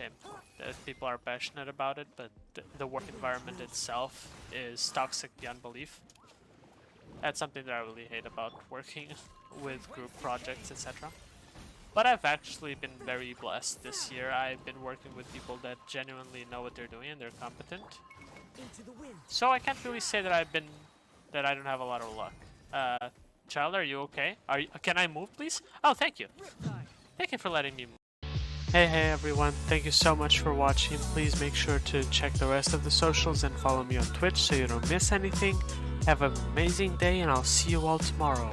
Same. People are passionate about it, but the work environment itself is toxic beyond belief. That's something that I really hate about working with group projects, etc. But I've actually been very blessed this year. I've been working with people that genuinely know what they're doing and they're competent. So I can't really say that I don't have a lot of luck. Child, are you okay? Can I move, please? Oh, thank you. Thank you for letting me move. Hey everyone, thank you so much for watching. Please make sure to check the rest of the socials and follow me on Twitch so you don't miss anything. Have an amazing day and I'll see you all tomorrow.